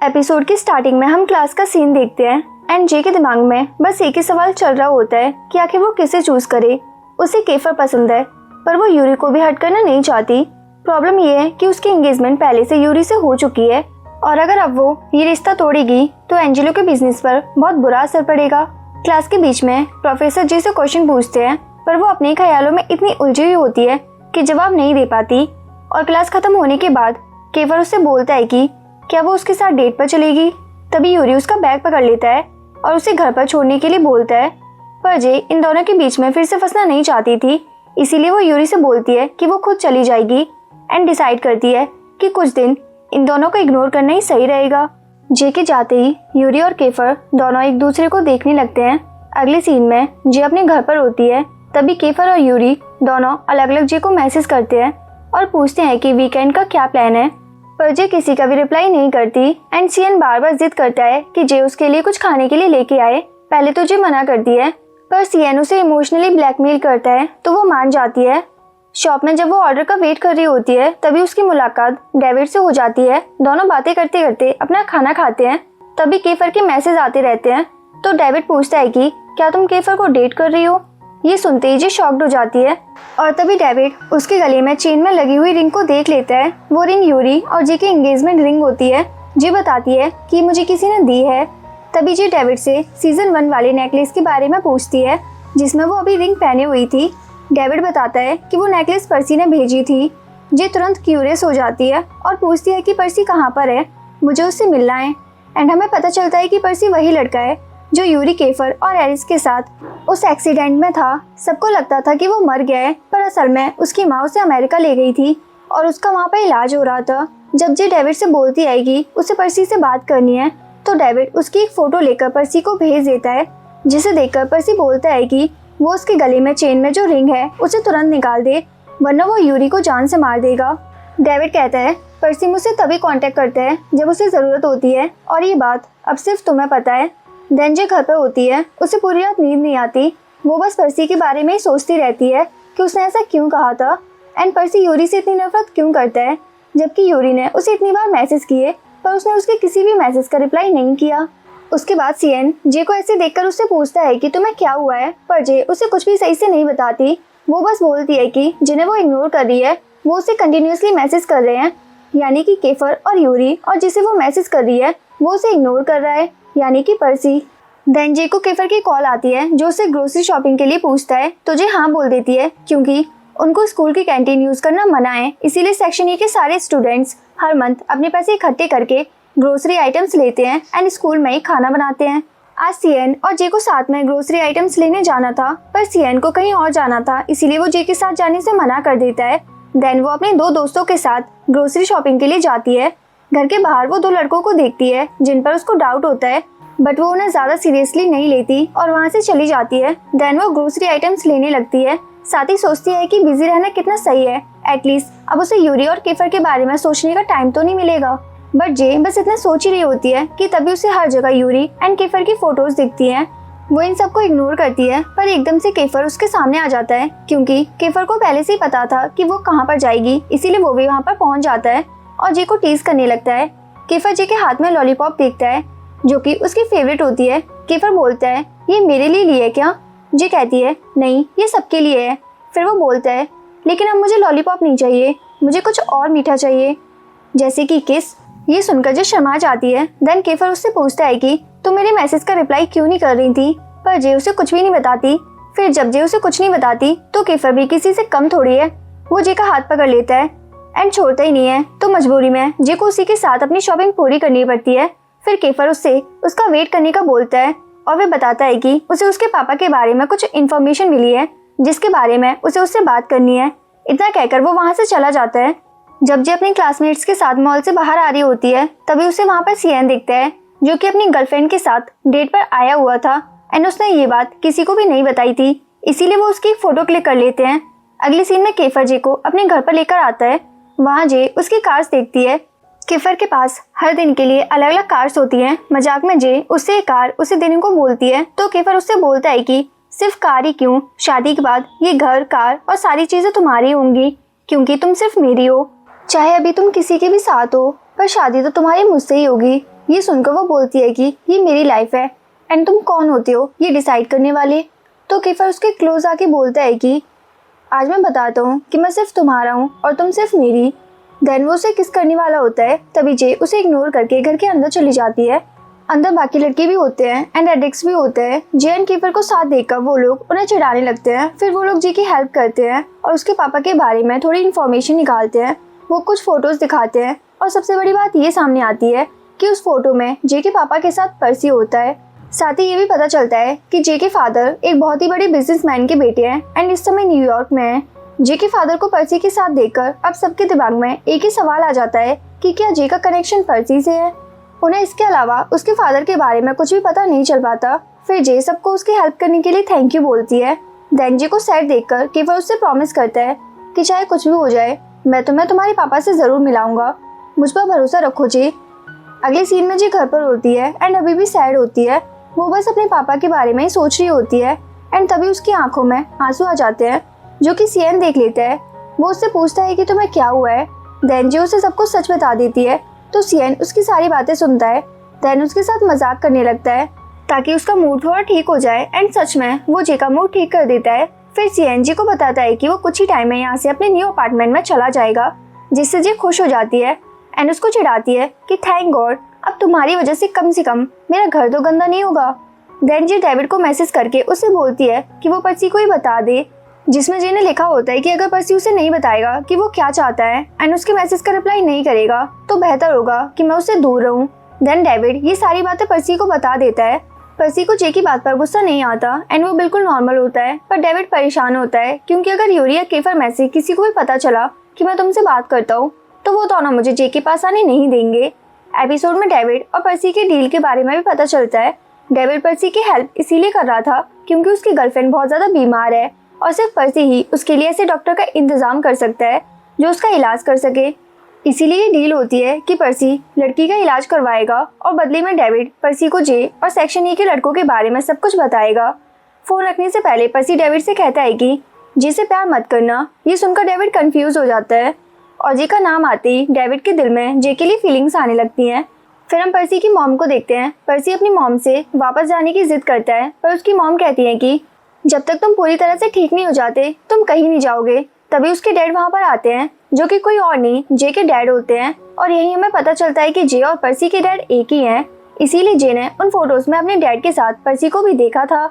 Episode की starting में हम क्लास का सीन देखते हैं एंड जे के दिमाग में बस एक ही सवाल चल रहा होता है कि आखिर वो किसे चूज करे। उसे केफर पसंद है पर वो यूरी को भी हर्ट करना नहीं चाहती। प्रॉब्लम ये है कि उसकी एंगेजमेंट पहले से यूरी से हो चुकी है और अगर अब वो ये रिश्ता तोड़ेगी तो एंजेलो के बिजनेस पर बहुत बुरा असर पड़ेगा। क्लास के बीच में प्रोफेसर जे से क्वेश्चन पूछते हैं पर वो अपने ख्यालों में इतनी उलझी हुई होती है कि जवाब नहीं दे पाती। और क्लास खत्म होने के बाद केफर उससे बोलता है कि क्या वो उसके साथ डेट पर चलेगी। तभी यूरी उसका बैग पकड़ लेता है और उसे घर पर छोड़ने के लिए बोलता है। पर जे इन दोनों के बीच में फिर से फंसना नहीं चाहती थी, इसीलिए वो यूरी से बोलती है कि वो खुद चली जाएगी एंड डिसाइड करती है कि कुछ दिन इन दोनों को इग्नोर करना ही सही रहेगा। जे के जाते ही यूरी और केफर दोनों एक दूसरे को देखने लगते हैं। अगले सीन में जे अपने घर पर होती है, तभी केफर और यूरी दोनों अलग अलग जे को मैसेज करते हैं और पूछते हैं कि वीकेंड का क्या प्लान है। पर जे किसी का भी रिप्लाई नहीं करती एंड सीएन बार बार जिद करता है कि जे उसके लिए कुछ खाने के लिए लेके आए। पहले तो जे मना करती है पर सीएन उसे इमोशनली ब्लैकमेल करता है तो वो मान जाती है। शॉप में जब वो ऑर्डर का वेट कर रही होती है तभी उसकी मुलाकात डेविड से हो जाती है। दोनों बातें करते करते अपना खाना खाते हैं। तभी केफर के मैसेज आते रहते हैं तो डेविड पूछता है कि क्या तुम केफर को डेट कर रही हो। ये सुनते ही जे शॉक्ड हो जाती है और तभी डेविड उसके गले में चेन में लगी हुई रिंग को देख लेता है। वो रिंग यूरी और जे की एंगेजमेंट रिंग होती है। जे बताती है कि मुझे किसी ने दी है। तभी जे डेविड से सीजन 1 वाले नेकलेस के बारे में पूछती है जिसमें वो अभी रिंग पहने हुई थी। डेविड बताता है कि वो नेकलेस पर्सी ने भेजी थी। जे तुरंत क्यूरियस हो जाती है और पूछती है कि पर्सी कहाँ पर है, मुझे उससे मिलना है। एंड हमें पता चलता है कि पर्सी वही लड़का है जो यूरी, केफर और एरिस के साथ उस एक्सीडेंट में था। सबको लगता था कि वो मर गया है पर असल में उसकी माँ उसे अमेरिका ले गई थी और उसका वहाँ पर इलाज हो रहा था। जब जे डेविड से बोलती है कि उसे पर्सी से बात करनी है तो डेविड उसकी एक फोटो लेकर पर्सी को भेज देता है, जिसे देखकर पर्सी बोलता है कि वो उसके गले में चेन में जो रिंग है उसे तुरंत निकाल दे वरना वो यूरी को जान से मार देगा। डेविड कहता है पर्सी मुझसे तभी कांटेक्ट करता है जब उसे ज़रूरत होती है और ये बात अब सिर्फ तुम्हें पता है। देन जे घर पर होती है, उसे पूरी रात नींद नहीं आती। वो बस पर्सी के बारे में ही सोचती रहती है कि उसने ऐसा क्यों कहा था एंड पर्सी यूरी से इतनी नफरत क्यों करता है जबकि यूरी ने उसे इतनी बार मैसेज किए पर उसने उसके किसी भी मैसेज का रिप्लाई नहीं किया। उसके बाद सीएन जे को ऐसे देखकर उससे पूछता है कि तुम्हें क्या हुआ है, पर जे उसे कुछ भी सही से नहीं बताती। वो बस बोलती है कि जिन्हें वो इग्नोर कर रही है वो उसे कंटिन्यूसली मैसेज कर रहे हैं, यानी कि केफर और यूरी, और जिसे वो मैसेज कर रही है वो उसे इग्नोर कर रहा है, यानी कि पर्सी। देन जे को केफर की कॉल आती है जो उसे ग्रोसरी शॉपिंग के लिए पूछता है तो जे हाँ बोल देती है क्योंकि उनको स्कूल की कैंटीन यूज़ करना मना है। इसीलिए सेक्शन ए के सारे स्टूडेंट्स हर मंथ अपने पैसे इकट्ठे करके ग्रोसरी आइटम्स लेते हैं एंड स्कूल में ही खाना बनाते हैं। आज सीएन और जे को साथ में ग्रोसरी आइटम्स लेने जाना था पर सीएन को कहीं और जाना था, इसीलिए वो जे के साथ जाने से मना कर देता है। देन वो अपने 2 दोस्तों के साथ ग्रोसरी शॉपिंग के लिए जाती है। घर के बाहर वो 2 लड़कों को देखती है जिन पर उसको डाउट होता है बट वो उन्हें ज़्यादा सीरियसली नहीं लेती और वहाँ से चली जाती है। देन वो ग्रोसरी आइटम्स लेने लगती है, साथ ही सोचती है कि बिजी रहना कितना सही है, एटलीस्ट अब उसे यूरी और केफर के बारे में सोचने का टाइम तो नहीं मिलेगा। बट जे बस इतना सोच ही रही होती है कि तभी उसे हर जगह यूरी एंड केफर की फोटोज दिखती हैं। वो इन सबको इग्नोर करती है पर एकदम से केफर उसके सामने आ जाता है क्योंकि केफर को पहले से ही पता था कि वो कहाँ पर जाएगी, इसीलिए वो भी वहाँ पर पहुँच जाता है और जे को टीज करने लगता है। केफर जे के हाथ में लॉलीपॉप देखता है जो कि उसकी फेवरेट होती है। केफर बोलता है ये मेरे लिए है क्या। जे कहती है नहीं, ये सबके लिए है। फिर वो बोलता है लेकिन अब मुझे लॉलीपॉप नहीं चाहिए, मुझे कुछ और मीठा चाहिए, जैसे कि किस। ये सुनकर जे शर्मा जाती है। देन केफर उससे पूछता है कि तुम मेरे मैसेज का रिप्लाई क्यों नहीं कर रही थी, पर जे उसे कुछ भी नहीं बताती। फिर जब जे उसे कुछ नहीं बताती तो केफर भी किसी से कम थोड़ी है। वो जे का हाथ पकड़ लेता है एंड छोड़ता ही नहीं है तो मजबूरी में जे को उसी के साथ अपनी शॉपिंग पूरी करनी पड़ती है। फिर केफर उससे उसका वेट करने का बोलता है और वह बताता है कि उसे उसके पापा के बारे में कुछ इन्फॉर्मेशन मिली है जिसके बारे में उसे उससे बात करनी है। इतना कहकर वो वहाँ से चला जाता है। जब जे अपने क्लासमेट्स के साथ मॉल से बाहर आ रही होती है तभी उसे वहाँ पर सीएन दिखता है जो कि अपनी गर्लफ्रेंड के साथ डेट पर आया हुआ था एंड उसने ये बात किसी को भी नहीं बताई थी, इसीलिए वो उसकी एक फोटो क्लिक कर लेते हैं। अगले सीन में केफर जे को अपने घर पर लेकर आता है। वहाँ जे उसकी कार्स देखती है। केफर के पास हर दिन के लिए अलग अलग कार्स होती हैं। मजाक में जे उससे एक कार उसे देने को बोलती है तो केफर उससे बोलता है कि सिर्फ कार ही क्यों, शादी के बाद ये घर, कार और सारी चीज़ें तुम्हारी होंगी क्योंकि तुम सिर्फ मेरी हो। चाहे अभी तुम किसी के भी साथ हो पर शादी तो तुम्हारी मुझसे ही होगी। ये सुनकर वो बोलती है कि ये मेरी लाइफ है एंड तुम कौन होते हो ये डिसाइड करने वाले। तो कीफर उसके क्लोज आके बोलता है कि आज मैं बताता हूँ कि मैं सिर्फ तुम्हारा हूँ और तुम सिर्फ मेरी। देन वो उसे किस करने वाला होता है, तभी जे उसे इग्नोर करके घर के अंदर चली जाती है। अंदर बाकी लड़के भी होते हैं एंड एडिक्ट्स भी होते हैं। जे एंड कीफर को साथ देखकर वो लोग उन्हें चिढ़ाने लगते हैं। फिर वो लोग जे की हेल्प करते हैं और उसके पापा के बारे में थोड़ी इन्फॉर्मेशन निकालते हैं। वो कुछ फोटोज दिखाते हैं और सबसे बड़ी बात ये सामने आती है कि उस फोटो में जे के पापा के साथ पर्सी होता है। साथ ही ये भी पता चलता है कि जे के फादर एक बहुत ही बड़े बिजनेसमैन के बेटे हैं एंड इस समय न्यूयॉर्क में है। जे के फादर को पर्सी के साथ देखकर अब सबके दिमाग में एक ही सवाल आ जाता है कि क्या जे का कनेक्शन पर्सी से है। उन्हें इसके अलावा उसके फादर के बारे में कुछ भी पता नहीं चल पाता। फिर जे सबको उसकी हेल्प करने के लिए थैंक यू बोलती है। देन जे को सैड देखकर कीफर उससे प्रॉमिस करता है कि चाहे कुछ भी हो जाए मैं तुम्हें तुम्हारे पापा से जरूर मिलाऊंगा, मुझ पर भरोसा रखो जे। अगले सीन में जे घर पर होती है एंड अभी भी सैड होती है। वो बस अपने पापा के बारे में ही सोच रही होती है एंड तभी उसकी आंखों में आंसू आ जाते हैं जो कि सियन देख लेता है। वो उससे पूछता है कि तुम्हें क्या हुआ है। देन जे उसे सब कुछ सच बता देती है तो सियन उसकी सारी बातें सुनता है। देन उसके साथ मजाक करने लगता है ताकि उसका मूड थोड़ा ठीक हो जाए एंड सच में वो जे का मूड ठीक कर देता है। फिर सियन जे को बताता है कि वो कुछ ही टाइम में यहाँ से अपने न्यू अपार्टमेंट में चला जाएगा, जिससे जे खुश हो जाती है एंड उसको चिढ़ाती है कि थैंक गॉड अब तुम्हारी वजह से कम मेरा घर तो गंदा नहीं होगा। देन जे डेविड को मैसेज करके उसे बोलती है कि वो पर्सी को ही बता दे, जिसमें जे ने लिखा होता है कि अगर पर्सी उसे नहीं बताएगा कि वो क्या चाहता है एंड उसके मैसेज का रिप्लाई नहीं करेगा तो बेहतर होगा कि मैं उससे दूर रहूं। देन डेविड ये सारी बातें पर्सी को बता देता है। पर्सी को जे की बात पर गुस्सा नहीं आता एंड वो बिल्कुल नॉर्मल होता है, पर डेविड परेशान होता है क्योंकि अगर यूरी या कीफर में से किसी को भी पता चला कि मैं तुमसे बात करता हूँ तो वो दोनों मुझे जे के पास आने नहीं देंगे। एपिसोड में डेविड और पर्सी के डील के बारे में भी पता चलता है। डेविड पर्सी की हेल्प इसीलिए कर रहा था क्योंकि उसकी गर्लफ्रेंड बहुत ज्यादा बीमार है और सिर्फ पर्सी ही उसके लिए ऐसे डॉक्टर का इंतजाम कर सकता है जो उसका इलाज कर सके। इसीलिए ये डील होती है कि पर्सी लड़की का इलाज करवाएगा और बदले में डेविड पर्सी को जे और सेक्शन ई के लड़कों के बारे में सब कुछ बताएगा। फोन रखने से पहले पर्सी डेविड से कहता है कि जे से प्यार मत करना। ये सुनकर डेविड कंफ्यूज हो जाता है और जे का नाम आते ही डेविड के दिल में जे के लिए फीलिंग्स आने लगती हैं। फिर हम पर्सी की मॉम को देखते हैं। पर्सी अपनी मॉम से वापस जाने की जिद करता है पर उसकी मॉम कहती है कि जब तक तुम पूरी तरह से ठीक नहीं हो जाते तुम कहीं नहीं जाओगे। तभी उसके डैड वहाँ पर आते हैं जो कि कोई और नहीं जे के डैड होते हैं और यही हमें पता चलता है कि जे और पर्सी के डैड एक ही हैं। इसीलिए जे ने उन फोटोज में अपने डैड के साथ पर्सी को भी देखा था।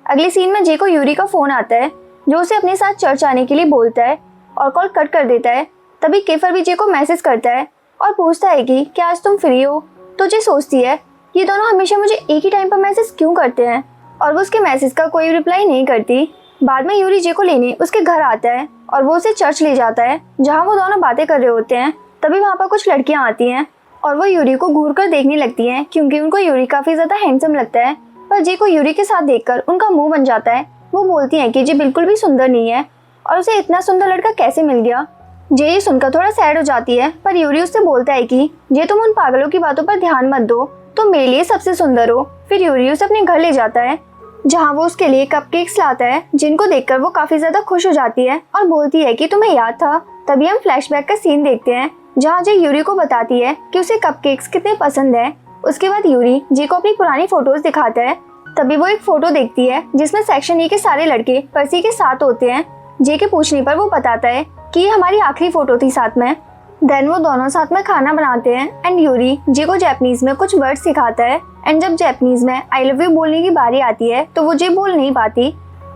अगले सीन में जे को यूरी का फोन आता है जो उसे अपने साथ चर्च आने के लिए बोलता है और कॉल कट कर देता है। तभी कीफर भी जे को मैसेज करता है और पूछता है कि क्या आज तुम फ्री हो। तो जे सोचती है ये दोनों हमेशा मुझे एक ही टाइम पर मैसेज क्यों करते हैं और वो उसके मैसेज का कोई रिप्लाई नहीं करती। बाद में यूरी जे को लेने उसके घर आता है और वो उसे चर्च ले जाता है जहाँ वो दोनों बातें कर रहे होते हैं। तभी वहाँ पर कुछ लड़कियाँ आती हैं और वो यूरी को घूर कर देखने लगती हैं क्योंकि उनको यूरी काफी ज्यादा हैंडसम लगता है। पर जे को यूरी के साथ देखकर उनका मुंह बन जाता है। वो बोलती हैं कि जे बिल्कुल भी सुंदर नहीं है और उसे इतना सुंदर लड़का कैसे मिल गया। जे ये सुनकर थोड़ा सैड हो जाती है पर यूरी उससे बोलता है कि जे तुम उन पागलों की बातों पर ध्यान मत दो, तुम मेरे लिए सबसे सुंदर हो। फिर यूरी उसे अपने घर ले जाता है जहाँ वो उसके लिए कपकेक्स लाता है जिनको देखकर वो काफी ज्यादा खुश हो जाती है और बोलती है कि तुम्हें याद था। तभी हम फ्लैशबैक का सीन देखते हैं जहाँ जे यूरी को बताती है कि उसे कपकेक्स कितने पसंद है। उसके बाद यूरी जे को अपनी पुरानी फोटोज दिखाता है। तभी वो एक फोटो देखती है जिसमें सेक्शन ई के सारे लड़के पर्सी के साथ होते हैं। जे के पूछने पर वो बताता है कि ये हमारी आखिरी फोटो थी साथ में। देन वो दोनों साथ में खाना बनाते हैं एंड यूरी जे को जापानीज में कुछ वर्ड सिखाता है एंड जब जापानीज में आई लव यू बोलने की बारी आती है तो वो जे बोल नहीं पाती।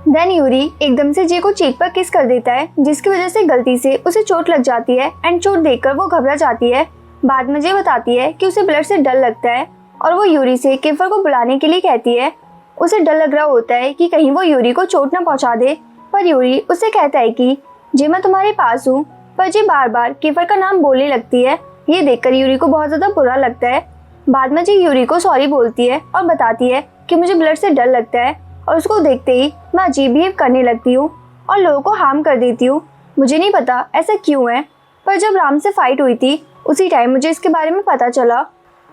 देन यूरी एकदम से जे को चीक पर किस कर देता है जिसकी वजह से गलती से उसे चोट लग जाती है एंड चोट देखकर वो घबरा जाती है। बाद में जे बताती है कि उसे ब्लड से डर लगता है और वो यूरी से कीफर को बुलाने के लिए कहती है। उसे डर लग रहा होता है कि कहीं वो यूरी को चोट न पहुंचा दे, पर यूरी उसे कहता है कि जे मैं तुम्हारे पास हूँ। पर जे बार बार कीफर का नाम बोलने लगती है। ये देखकर यूरी को बहुत ज्यादा बुरा लगता है। बाद में जे यूरी को सॉरी बोलती है और बताती है कि मुझे ब्लड से डर लगता है और उसको देखते ही मैं अजीब बिहेव करने लगती हूँ और लोगों को हार्म कर देती हूँ। मुझे नहीं पता ऐसा क्यों है, पर जब राम से फाइट हुई थी उसी टाइम मुझे इसके बारे में पता चला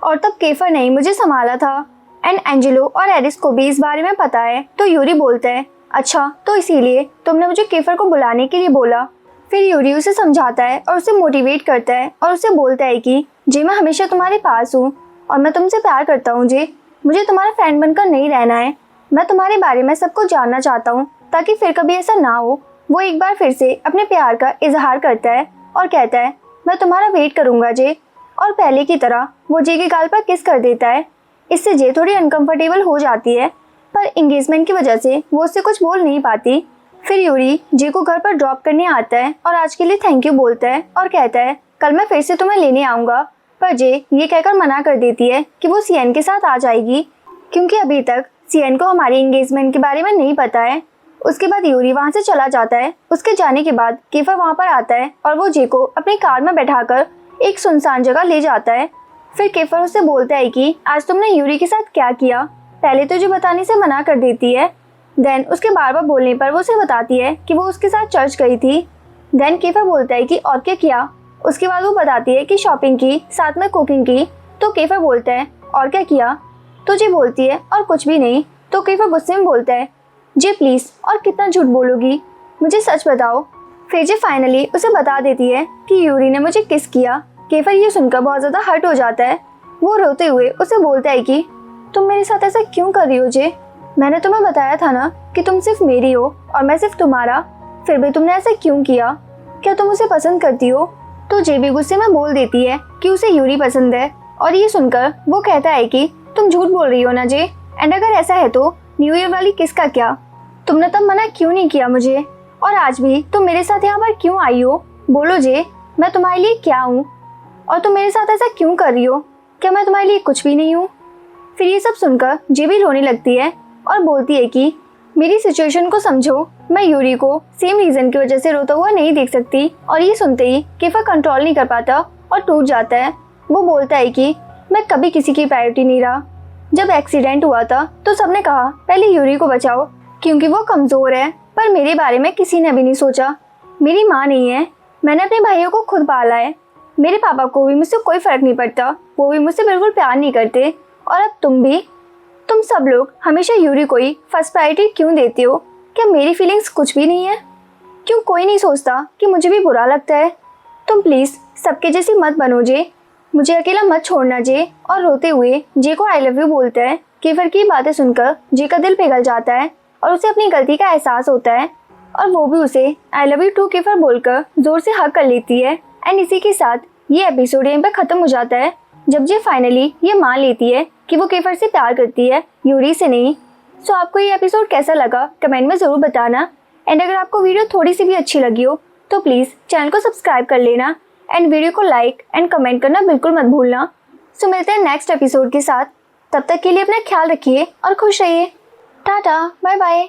और तब कीफर ने मुझे संभाला था एंड एंजेलो और एरिस को भी इस बारे में पता है। तो यूरी बोलता है अच्छा तो इसीलिए तुमने मुझे कीफर को बुलाने के लिए बोला। फिर यूरी उसे समझाता है और उसे मोटिवेट करता है और उसे बोलता है कि जे मैं हमेशा तुम्हारे पास हूँ और मैं तुमसे प्यार करता हूँ जी। मुझे तुम्हारा फ्रेंड बनकर नहीं रहना है। मैं तुम्हारे बारे में सब कुछ जानना चाहता हूँ ताकि फिर कभी ऐसा ना हो। वो एक बार फिर से अपने प्यार का इजहार करता है और कहता है मैं तुम्हारा वेट करूँगा जे। और पहले की तरह वो जे के गाल पर किस कर देता है। इससे जे थोड़ी अनकंफर्टेबल हो जाती है, पर एंगेजमेंट की वजह से वो उससे कुछ बोल नहीं पाती। फिर यूरी जे को घर पर ड्रॉप करने आता है और आज के लिए थैंक यू बोलता है और कहता है कल मैं फिर से तुम्हें लेने आऊँगा। पर जे ये कहकर मना कर देती है कि वो सियन के साथ आ जाएगी, क्योंकि अभी तक सियन को हमारी एंगेजमेंट के बारे में नहीं पता है। उसके बाद यूरी वहाँ से चला जाता है। उसके जाने के बाद केफर वहाँ पर आता है और वो जे को अपनी कार में बैठाकर एक सुनसान जगह ले जाता है। फिर केफर उससे बोलता है कि आज तुमने यूरी के साथ क्या किया। पहले तो जो बताने से मना कर देती है, देन उसके बार बार बोलने पर वो उसे बताती है कि वो उसके साथ चर्च गई थी। देन केफर बोलता है कि और क्या किया। उसके बाद वो बताती है कि शॉपिंग की, साथ में कुकिंग की। तो केफर बोलता है और क्या किया। तो जे बोलती है और कुछ भी नहीं। तो केफर गुस्से में बोलता है जे प्लीज़ और कितना झूठ बोलोगी, मुझे सच बताओ। फिर जे फाइनली उसे बता देती है कि यूरी ने मुझे किस किया। केफर ये सुनकर बहुत ज़्यादा हर्ट हो जाता है। वो रोते हुए उसे बोलता है कि तुम मेरे साथ ऐसा क्यों कर रही हो जे। मैंने तुम्हें बताया था ना कि तुम सिर्फ मेरी हो और मैं सिर्फ तुम्हारा, फिर भी तुमने ऐसा क्यों किया। क्या तुम उसे पसंद करती हो। तो जे भी गुस्से में बोल देती है कि उसे यूरी पसंद है। और ये सुनकर वो कहता है कि तुम झूठ बोल रही हो ना जे, एंड अगर ऐसा है तो न्यू ईयर वाली किस का क्या। तुमने तब मना क्यों नहीं किया मुझे, और आज भी तुम मेरे साथ यहाँ पर क्यों आई हो। बोलो जे, मैं तुम्हारे लिए क्या हूँ और तुम मेरे साथ ऐसा क्यों कर रही हो। क्या मैं तुम्हारे लिए कुछ भी नहीं हूँ। फिर ये सब सुनकर जे भी रोने लगती है और बोलती है कि मेरी सिचुएशन को समझो, मैं यूरी को सेम रीज़न की वजह से रोता हुआ नहीं देख सकती। और ये सुनते ही केफर कंट्रोल नहीं कर पाता और टूट जाता है। वो बोलता है कि मैं कभी किसी की प्रायोरिटी नहीं रहा। जब एक्सीडेंट हुआ था तो सबने कहा पहले यूरी को बचाओ क्योंकि वो कमज़ोर है, पर मेरे बारे में किसी ने भी नहीं सोचा। मेरी माँ नहीं है, मैंने अपने भाइयों को खुद पाला है। मेरे पापा को भी मुझसे कोई फ़र्क नहीं पड़ता, वो भी मुझसे बिल्कुल प्यार नहीं करते। और अब तुम भी, तुम सब लोग हमेशा यूरी को ही फर्स्ट प्रायोरिटी क्यों देते हो। क्या मेरी फीलिंग्स कुछ भी नहीं है। क्यों कोई नहीं सोचता कि मुझे भी बुरा लगता है। तुम प्लीज़ सबके जैसी मत बनो जे, मुझे अकेला मत छोड़ना जे। और रोते हुए जे को आई लव यू बोलता है। केफर की बातें सुनकर जे का दिल पिघल जाता है और उसे अपनी गलती का एहसास होता है और वो भी उसे आई लव यू टू केफर बोलकर ज़ोर से हग कर लेती है। एंड इसी के साथ ये एपिसोड यहीं पर ख़त्म हो जाता है, जब जे फाइनली ये मान लेती है कि वो केफर से प्यार करती है, यूरी से नहीं। सो आपको ये एपिसोड कैसा लगा कमेंट में ज़रूर बताना। एंड अगर आपको वीडियो थोड़ी सी भी अच्छी लगी हो तो प्लीज़ चैनल को सब्सक्राइब कर लेना एंड वीडियो को लाइक एंड कमेंट करना बिल्कुल मत भूलना। सो मिलते हैं नेक्स्ट एपिसोड के साथ। तब तक के लिए अपना ख्याल रखिए और खुश रहिए। Tata, bye bye.